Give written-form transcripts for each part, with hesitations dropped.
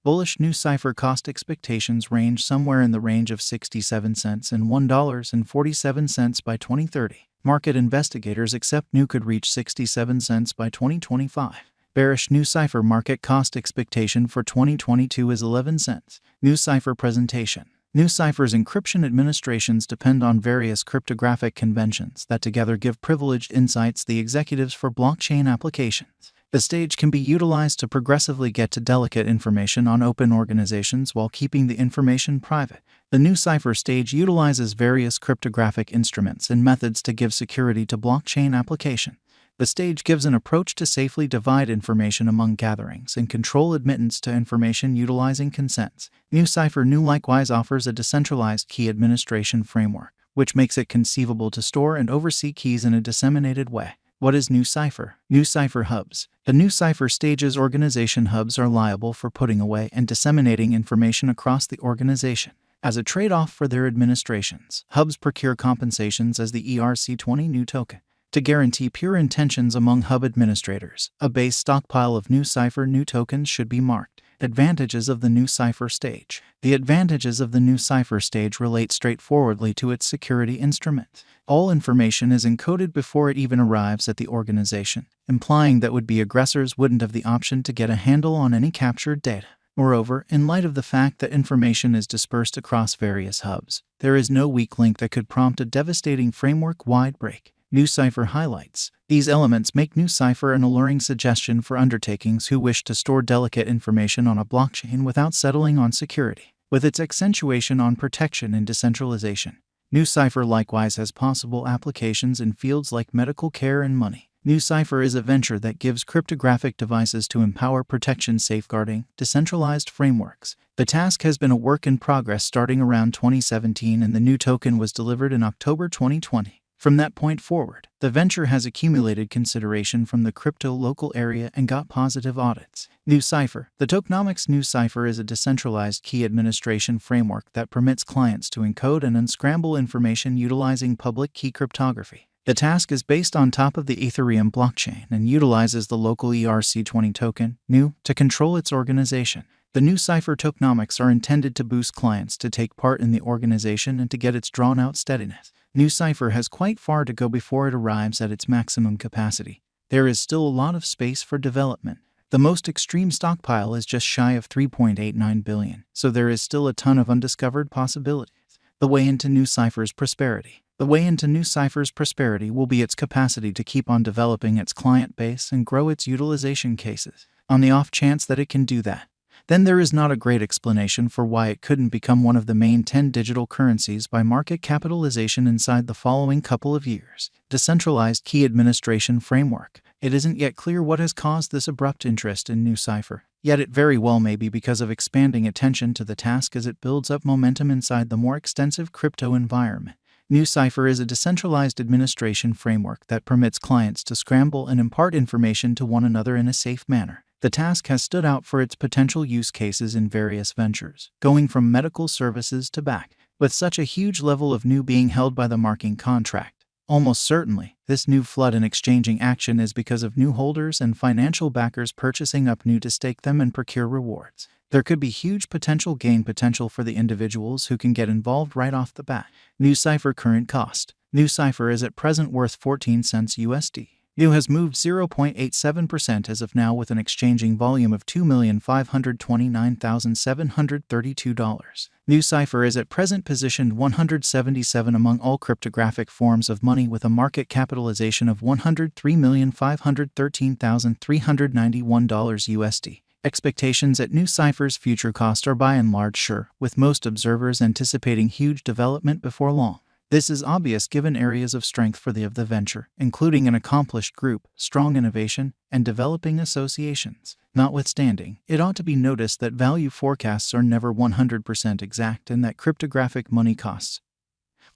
Bullish Nucypher cost expectations range somewhere in the range of 67 cents and $1.47 by 2030. Market investigators accept Nu could reach 67 cents by 2025. Bearish Nucypher market cost expectation for 2022 is 11 cents. Nucypher presentation. Nucypher's encryption administrations depend on various cryptographic conventions that together give privileged insights to the executives for blockchain applications. The stage can be utilized to progressively get to delicate information on open organizations while keeping the information private. The Nucypher stage utilizes various cryptographic instruments and methods to give security to blockchain application. The stage gives an approach to safely divide information among gatherings and control admittance to information utilizing consents. Nucypher likewise offers a decentralized key administration framework, which makes it conceivable to store and oversee keys in a disseminated way. What is Nucypher? Nucypher hubs. The Nucypher stage's organization hubs are liable for putting away and disseminating information across the organization. As a trade-off for their administrations, hubs procure compensations as the ERC20 Nu token. To guarantee pure intentions among hub administrators, a base stockpile of Nucypher Nu tokens should be marked. Advantages of the Nucypher stage. The advantages of the Nucypher stage relate straightforwardly to its security instrument. All information is encoded before it even arrives at the organization, implying that would-be aggressors wouldn't have the option to get a handle on any captured data. Moreover, in light of the fact that information is dispersed across various hubs, there is no weak link that could prompt a devastating framework-wide break. Nucypher highlights. These elements make Nucypher an alluring suggestion for undertakings who wish to store delicate information on a blockchain without settling on security. With its accentuation on protection and decentralization, Nucypher likewise has possible applications in fields like medical care and money. Nucypher is a venture that gives cryptographic devices to empower protection safeguarding decentralized frameworks. The task has been a work in progress starting around 2017, and the Nu token was delivered in October 2020. From that point forward, the venture has accumulated consideration from the crypto local area and got positive audits. Nucypher. The tokenomics Nucypher is a decentralized key administration framework that permits clients to encode and unscramble information utilizing public key cryptography. The task is based on top of the Ethereum blockchain and utilizes the local ERC20 token, Nu, to control its organization. The Nucypher tokenomics are intended to boost clients to take part in the organization and to get its drawn-out steadiness. Nucypher has quite far to go before it arrives at its maximum capacity. There is still a lot of space for development. The most extreme stockpile is just shy of 3.89 billion, so there is still a ton of undiscovered possibilities. The way into Nucypher's prosperity. The way into Nucypher's prosperity will be its capacity to keep on developing its client base and grow its utilization cases. On the off chance that it can do that, then there is not a great explanation for why it couldn't become one of the main 10 digital currencies by market capitalization inside the following couple of years. Decentralized Key Administration Framework. It isn't yet clear what has caused this abrupt interest in Nucypher, yet it very well may be because of expanding attention to the task as it builds up momentum inside the more extensive crypto environment. Nucypher is a decentralized administration framework that permits clients to scramble and impart information to one another in a safe manner. The task has stood out for its potential use cases in various ventures, going from medical services to back. With such a huge level of Nu being held by the marking contract, almost certainly, this Nu flood in exchanging action is because of Nu holders and financial backers purchasing up Nu to stake them and procure rewards. There could be huge potential gain potential for the individuals who can get involved right off the bat. Nucypher current cost. Nucypher is at present worth 14 cents USD. Nu has moved 0.87% as of now with an exchanging volume of $2,529,732. Nucypher is at present positioned 177 among all cryptographic forms of money with a market capitalization of $103,513,391 USD. Expectations at Nucypher's future cost are by and large sure, with most observers anticipating huge development before long. This is obvious given areas of strength for the venture, including an accomplished group, strong innovation, and developing associations. Notwithstanding, it ought to be noticed that value forecasts are never 100% exact and that cryptographic money costs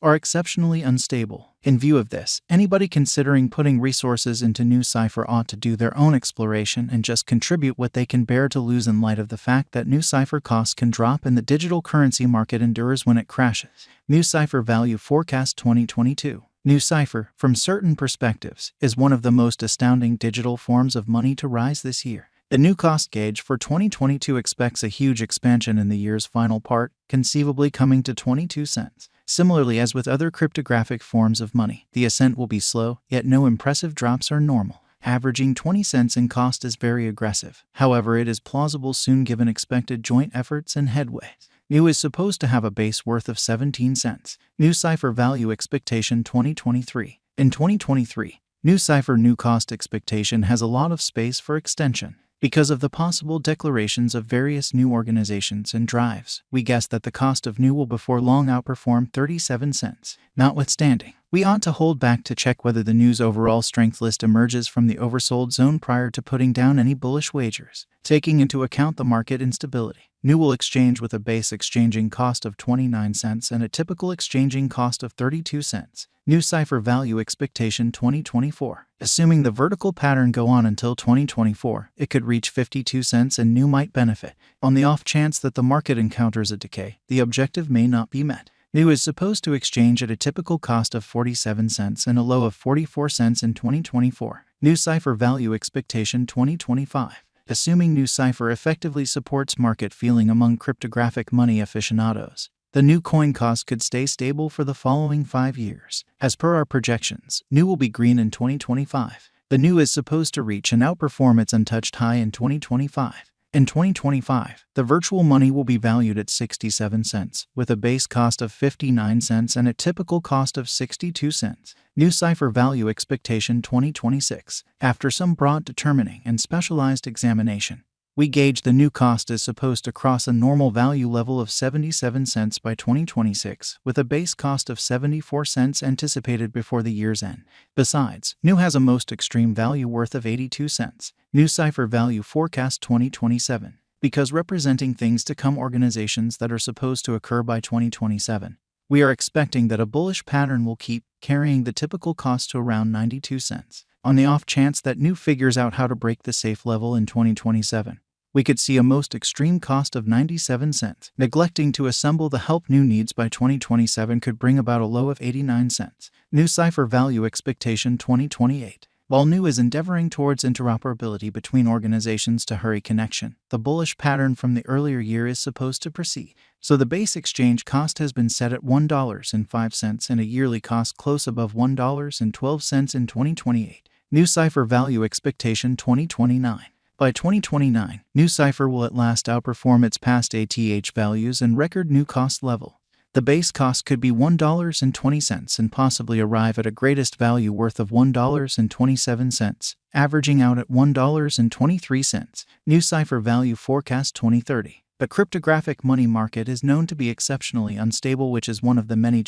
are exceptionally unstable. In view of this, anybody considering putting resources into Nucypher ought to do their own exploration and just contribute what they can bear to lose in light of the fact that Nucypher costs can drop and the digital currency market endures when it crashes. Nucypher Value Forecast 2022. Nucypher, from certain perspectives, is one of the most astounding digital forms of money to rise this year. The new cost gauge for 2022 expects a huge expansion in the year's final part, conceivably coming to 22 cents. Similarly, as with other cryptographic forms of money, the ascent will be slow, yet no impressive drops are normal. Averaging 20 cents in cost is very aggressive. However, it is plausible soon given expected joint efforts and headway. Nu is supposed to have a base worth of 17 cents. Nucypher value expectation 2023. In 2023, Nucypher new cost expectation has a lot of space for extension. Because of the possible declarations of various new organizations and drives, we guess that the cost of Nu will before long outperform 37 cents. Notwithstanding, we ought to hold back to check whether the Nu's overall strength list emerges from the oversold zone prior to putting down any bullish wagers. Taking into account the market instability, Nu will exchange with a base exchanging cost of 29 cents and a typical exchanging cost of 32 cents. Nucypher value expectation 2024. Assuming the vertical pattern go on until 2024, it could reach 52 cents and Nu might benefit. On the off chance that the market encounters a decay, the objective may not be met. Nu is supposed to exchange at a typical cost of 47 cents and a low of 44 cents in 2024. Nucypher value expectation 2025. Assuming Nucypher effectively supports market feeling among cryptographic money aficionados, the Nu coin cost could stay stable for the following 5 years. As per our projections, Nu will be green in 2025. The Nu is supposed to reach and outperform its untouched high in 2025. In 2025, the virtual money will be valued at 67 cents, with a base cost of 59 cents and a typical cost of 62 cents. Nucypher value expectation 2026. After some broad determining and specialized examination, we gauge the Nu cost is supposed to cross a normal value level of 77 cents by 2026, with a base cost of 74 cents anticipated before the year's end. Besides, Nu has a most extreme value worth of 82 cents. Nucypher value forecast 2027. Because representing things to come organizations that are supposed to occur by 2027, we are expecting that a bullish pattern will keep carrying the typical cost to around 92 cents. On the off chance that Nu figures out how to break the safe level in 2027, we could see a most extreme cost of 97 cents. Neglecting to assemble the help Nu needs by 2027 could bring about a low of 89 cents. Nucypher value expectation 2028. While Nu is endeavoring towards interoperability between organizations to hurry connection, the bullish pattern from the earlier year is supposed to proceed. So the base exchange cost has been set at $1.05 and a yearly cost close above $1.12 in 2028. Nucypher value expectation 2029. By 2029, Nucypher will at last outperform its past ATH values and record Nu cost level. The base cost could be $1.20 and possibly arrive at a greatest value worth of $1.27, averaging out at $1.23. Nucypher value forecast 2030. The cryptographic money market is known to be exceptionally unstable, which is one of the many